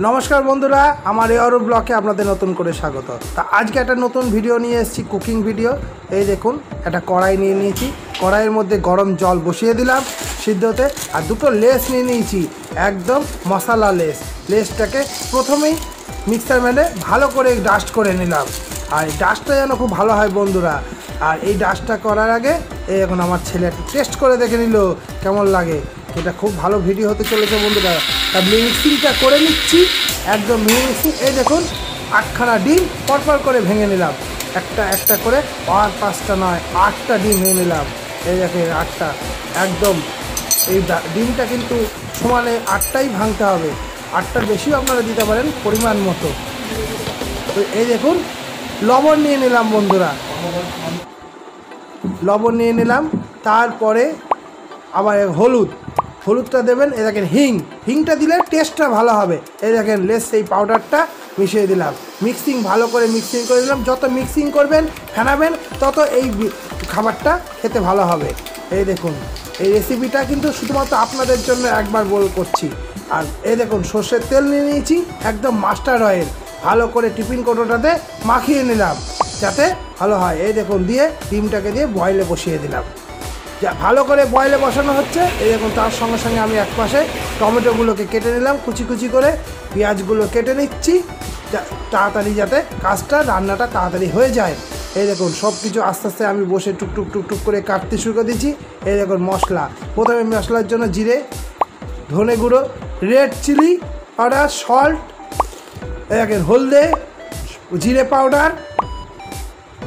নমস্কার বন্ধুরা, আমার এই অরূপ ব্লগে আপনাদের নতুন করে স্বাগত। তা আজকে একটা নতুন ভিডিও নিয়ে এসেছি, কুকিং ভিডিও। এই দেখুন, একটা কড়াই নিয়ে নিয়েছি, কড়াইয়ের মধ্যে গরম জল বসিয়ে দিলাম সিদ্ধতে, আর দুটো লেস নিয়ে নিয়েছি, একদম মশলা লেসটাকে প্রথমেই মিক্সার মেলে ভালো করে ডাস্ট করে নিলাম। আর এই ডাস্টটা যেন খুব ভালো হয় বন্ধুরা। আর এই ডাস্টটা করার আগে এই এখন আমার ছেলে একটু টেস্ট করে দেখে নিল কেমন লাগে। এটা খুব ভালো ভিডিও হতে চলেছে বন্ধুরা। তা মিক্সিংটা করে নিচ্ছি, একদম মিক্সিং। এই দেখুন, 8খানা ডিম পরপর করে ভেঙে নিলাম, একটা একটা করে, আর 5টা নয় 8টা ডিম ভেঙে নিলাম। এই দেখেন 8টা, একদম এই ডিমটা কিন্তু সমানে 8টাই ভাঙতে হবে, 8টার বেশিও আপনারা দিতে পারেন পরিমাণ মতো। তো এই দেখুন, লবণ নিয়ে নিলাম বন্ধুরা, লবণ নিয়ে নিলাম। তারপরে আবার হলুদটা দেবেন। এই দেখেন হিংটা দিলে টেস্টটা ভালো হবে। এই দেখেন লেস এই পাউডারটা মিশিয়ে দিলাম, মিক্সিং ভালো করে মিক্সিং করে দিলাম। যত মিক্সিং করবেন ফেনাবেন তত এই খাবারটা খেতে ভালো হবে। এই দেখুন, এই রেসিপিটা কিন্তু শুধুমাত্র আপনাদের জন্য একবার করছি। আর এই দেখুন, সর্ষের তেল নিয়ে নিয়েছি, একদম মাস্টার্ড অয়েল, ভালো করে টিফিন কৌটোটাতে মাখিয়ে নিলাম যাতে ভালো হয়। এই দেখুন, দিয়ে ডিমটাকে দিয়ে বয়েলে বসিয়ে দিলাম। যা ভালো করে বয়েলে বসানো হচ্ছে। এই দেখুন, তার সঙ্গে সঙ্গে আমি এক পাশে টমেটোগুলোকে কেটে নিলাম কুচি কুচি করে, পেঁয়াজগুলো কেটে নিচ্ছি তাড়াতাড়ি, যাতে কাজটা রান্নাটা তাড়াতাড়ি হয়ে যায়। এই দেখুন, সব কিছু আস্তে আস্তে আমি বসে টুকটুক করে কাটতে শুরু করে দিচ্ছি। এই দেখুন মশলা, প্রথমে মশলার জন্য জিরে, ধনে গুঁড়ো, রেড চিলি পাউডার, সল্ট, এই দেখেন হলদে, জিরে পাউডার,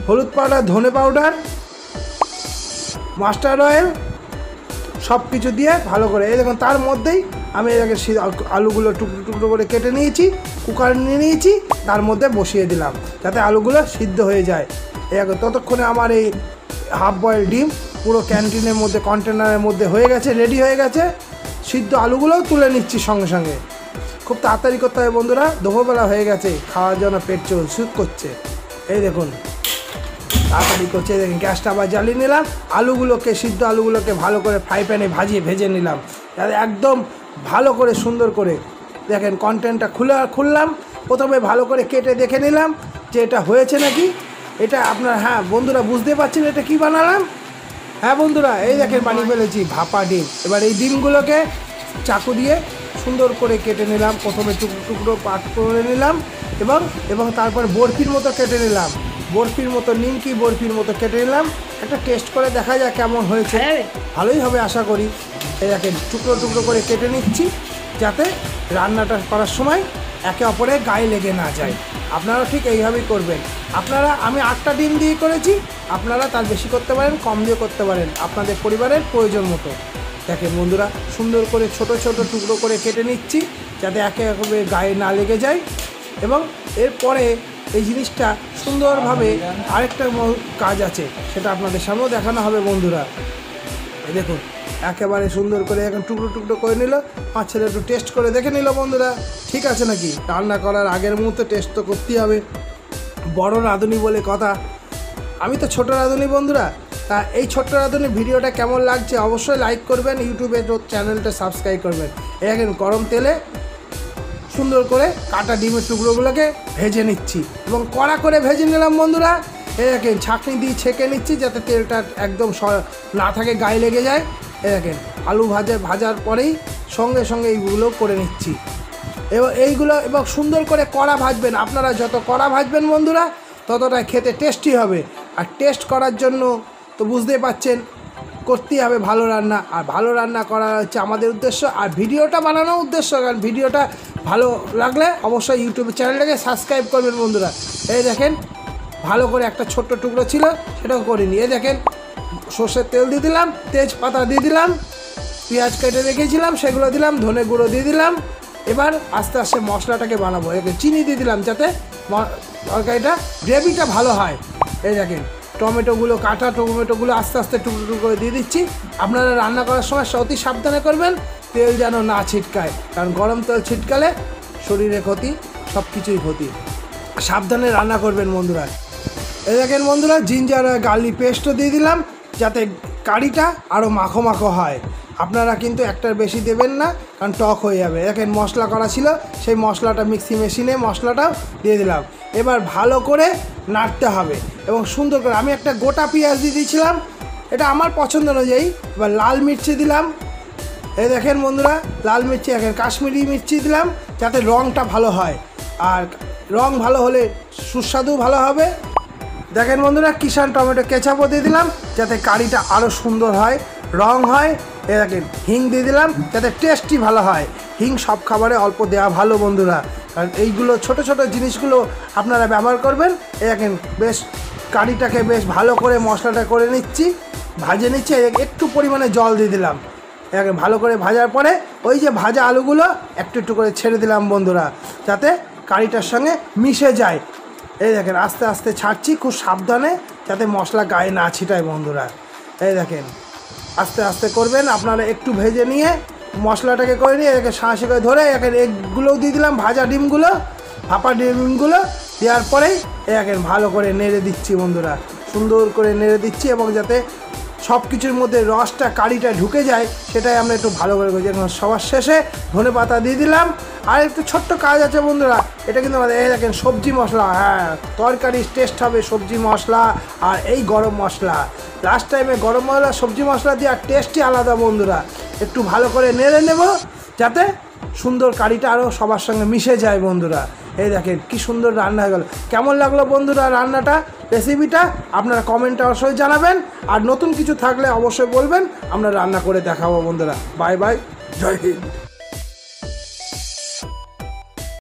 হলুদ পাউডার, ধনে পাউডার, মাস্টার্ড অয়েল, সব কিছু দিয়ে ভালো করে। এই দেখুন, তার মধ্যেই আমি এটাকে আলুগুলো টুকরো করে কেটে নিয়েছি, কুকার নিয়ে নিয়েছি, তার মধ্যে বসিয়ে দিলাম যাতে আলুগুলো সিদ্ধ হয়ে যায়। এই দেখুন, ততক্ষণে আমার এই হাফ বয়েল ডিম পুরো ক্যান্টিনের মধ্যে, কন্টেনারের মধ্যে হয়ে গেছে, রেডি হয়ে গেছে। সিদ্ধ আলুগুলোও তুলে নিচ্ছি সঙ্গে সঙ্গে। খুব তাড়াতাড়ি করতে হবে বন্ধুরা, দুপুরবেলা হয়ে গেছে, খাওয়ার জন্য পেট শুট করছে। এই দেখুন, তাড়াতাড়ি করছে। দেখেন, গ্যাসটা আবার জ্বালিয়ে নিলাম, সিদ্ধ আলুগুলোকে ভালো করে ফ্রাই প্যানে ভেজে নিলাম যাতে একদম ভালো করে সুন্দর করে। দেখেন, কন্টেন্টটা খুললাম, প্রথমে ভালো করে কেটে দেখে নিলাম যে এটা হয়েছে নাকি। এটা আপনার, হ্যাঁ বন্ধুরা, বুঝতে পারছেন এটা কি বানালাম? হ্যাঁ বন্ধুরা, এই দেখেন বানিয়ে ফেলেছি ভাপা ডিম। এবার এই ডিমগুলোকে চাকু দিয়ে সুন্দর করে কেটে নিলাম, প্রথমে টুকরো পাট করে নিলাম, এবং তারপর বরফির মতো কেটে নিলাম, নিমকি বরফির মতো কেটে নিলাম। একটা টেস্ট করে দেখা যাক কেমন হয়েছে, ভালোই হবে আশা করি। এই দেখেন, টুকরো করে কেটে নিচ্ছি যাতে রান্নাটা করার সময় একে অপরের গায়ে লেগে না যায়। আপনারা ঠিক এইভাবেই করবেন। আমি 8টা ডিম দিয়ে করেছি, আপনারা তার বেশি করতে পারেন, কম দিয়ে করতে পারেন, আপনাদের পরিবারের প্রয়োজন মতো। দেখেন বন্ধুরা, সুন্দর করে ছোট টুকরো করে কেটে নিচ্ছি যাতে একে অপরের গায়ে না লেগে যায়। এবং এরপরে এই জিনিসটা সুন্দরভাবে আরেকটা কাজ আছে, সেটা আপনাদের সামনেও দেখানো হবে বন্ধুরা। দেখুন, একেবারে সুন্দর করে এখন টুকরো করে নিল। আমার ছেলে একটু টেস্ট করে দেখে নিল বন্ধুরা, ঠিক আছে নাকি। রান্না করার আগের মুহূর্তে টেস্ট তো করতেই হবে, বড় রাঁধুনি বলে কথা। আমি তো ছোট রাঁধুনি বন্ধুরা। তা এই ছোট্ট রাঁধুনি ভিডিওটা কেমন লাগছে অবশ্যই লাইক করবেন, ইউটিউবে চ্যানেলটা সাবস্ক্রাইব করবেন। এখন গরম তেলে সুন্দর করে কাটা ডিমের টুকরোগুলোকে ভেজে নিচ্ছি, এবং কড়া করে ভেজে নিলাম বন্ধুরা। এই দেখেন, ছাঁকনি দিয়ে ছেঁকে নিচ্ছি যাতে তেলটা একদম না থাকে, গায়ে লেগে যায়। এই দেখেন, আলু ভাজার পরেই সঙ্গে এইগুলো করে নিচ্ছি। এবং সুন্দর করে কড়া ভাজবেন। আপনারা যত কড়া ভাজবেন বন্ধুরা, ততটাই খেতে টেস্টি হবে। আর টেস্ট করার জন্য তো বুঝতেই পাচ্ছেন, করতেই হবে ভালো রান্না। আর ভালো রান্না করা হচ্ছে আমাদের উদ্দেশ্য, আর ভিডিওটা বানানোর উদ্দেশ্য। কারণ ভিডিওটা ভালো লাগলে অবশ্যই ইউটিউব চ্যানেলটাকে সাবস্ক্রাইব করবেন বন্ধুরা। এই দেখেন, ভালো করে একটা ছোট্ট টুকরো ছিল, সেটাও করিনি। এই দেখেন, সর্ষের তেল দিয়ে দিলাম, তেজপাতা দিয়ে দিলাম, পেঁয়াজ কেটে রেখেছিলাম সেগুলো দিলাম, ধনে গুঁড়ো দিয়ে দিলাম, এবার আস্তে আস্তে মশলাটাকে বানাবো। একে চিনি দিয়ে দিলাম যাতে তরকারিটা গ্রেভিটা ভালো হয়। এই দেখেন টমেটোগুলো, কাটা টমেটোগুলো আস্তে আস্তে টুকরো টুকরো করে দিয়ে দিচ্ছি। আপনারা রান্না করার সময় অতি সাবধানে করবেন, তেল যেন না ছিটকায়, কারণ গরম তেল ছিটকালে শরীরে ক্ষতি, সব কিছুই ক্ষতি। সাবধানে রান্না করবেন বন্ধুরা। এই দেখেন বন্ধুরা, জিঞ্জার আর গার্লিক পেস্টও দিয়ে দিলাম যাতে কারিটা আরও মাখো মাখো হয়। আপনারা কিন্তু একটার বেশি দেবেন না, কারণ টক হয়ে যাবে। দেখেন মশলা করা ছিল, সেই মশলাটা মিক্সি মেশিনে মশলাটাও দিয়ে দিলাম। এবার ভালো করে নাড়তে হবে এবং সুন্দর করে। আমি একটা গোটা পেঁয়াজ দিয়ে দিয়েছিলাম, এটা আমার পছন্দ অনুযায়ী। এবার লাল মির্চি দিলাম। এই দেখেন বন্ধুরা, লাল মির্চি, এখন কাশ্মীরি মির্চি দিলাম যাতে রঙটা ভালো হয়, আর রং ভালো হলে সুস্বাদু ভালো হবে। দেখেন বন্ধুরা, কিষান টমেটো কেচাপও দিয়ে দিলাম যাতে কারিটা আরও সুন্দর হয়, রং হয়। এ দেখেন হিং দিয়ে দিলাম যাতে টেস্টই ভালো হয়। হিং সব খাবারে অল্প দেওয়া ভালো বন্ধুরা, কারণ এইগুলো ছোট ছোট জিনিসগুলো আপনারা ব্যবহার করবেন। এ দেখেন বেশ কারিটাকে বেশ ভালো করে মশলাটা করে নিচ্ছি, ভাজে নিচ্ছি। একটু পরিমাণে জল দিয়ে দিলাম। একে ভালো করে ভাজার পরে ওই যে ভাজা আলুগুলো একটু একটু করে ছেড়ে দিলাম বন্ধুরা, যাতে কারিটার সঙ্গে মিশে যায়। এই দেখেন আস্তে আস্তে ছাড়ছি, খুব সাবধানে যাতে মশলা গায়ে না ছিটায় বন্ধুরা। এই দেখেন আস্তে আস্তে করবেন আপনারা, একটু ভেজে নিয়ে মশলাটাকে করে নিয়ে একে সাঁড়াশি করে ধরে একের এগগুলোও দিয়ে দিলাম, ভাজা ডিমগুলো, ভাপা ডিমগুলো দেওয়ার পরেই একে ভালো করে নেড়ে দিচ্ছি বন্ধুরা, সুন্দর করে নেড়ে দিচ্ছি এবং যাতে সব কিছুর মধ্যে রসটা কারিটা ঢুকে যায় সেটাই আমরা একটু ভালো করে করি। এখন সবার শেষে ধনে পাতা দিয়ে দিলাম। আর একটু ছোট্ট কাজ আছে বন্ধুরা, এটা কিন্তু আমাদের এই দেখেন সবজি মশলা, হ্যাঁ তরকারির টেস্ট হবে সবজি মশলা আর এই গরম মশলা। লাস্ট টাইমে গরম মশলা সবজি মশলা দিয়ে আর টেস্টই আলাদা বন্ধুরা। একটু ভালো করে নেড়ে নেব যাতে সুন্দর কারিটা আরও সবার সঙ্গে মিশে যায় বন্ধুরা। এই দেখেন কি সুন্দর রান্না হয়ে গেল। কেমন লাগলো বন্ধুরা রান্নাটা, রেসিপিটা আপনারা কমেন্টে অবশ্যই জানাবেন। আর নতুন কিছু থাকলে অবশ্যই বলবেন, আমরা রান্না করে দেখাবো বন্ধুরা। বাই বাই, জয় হিন্দ।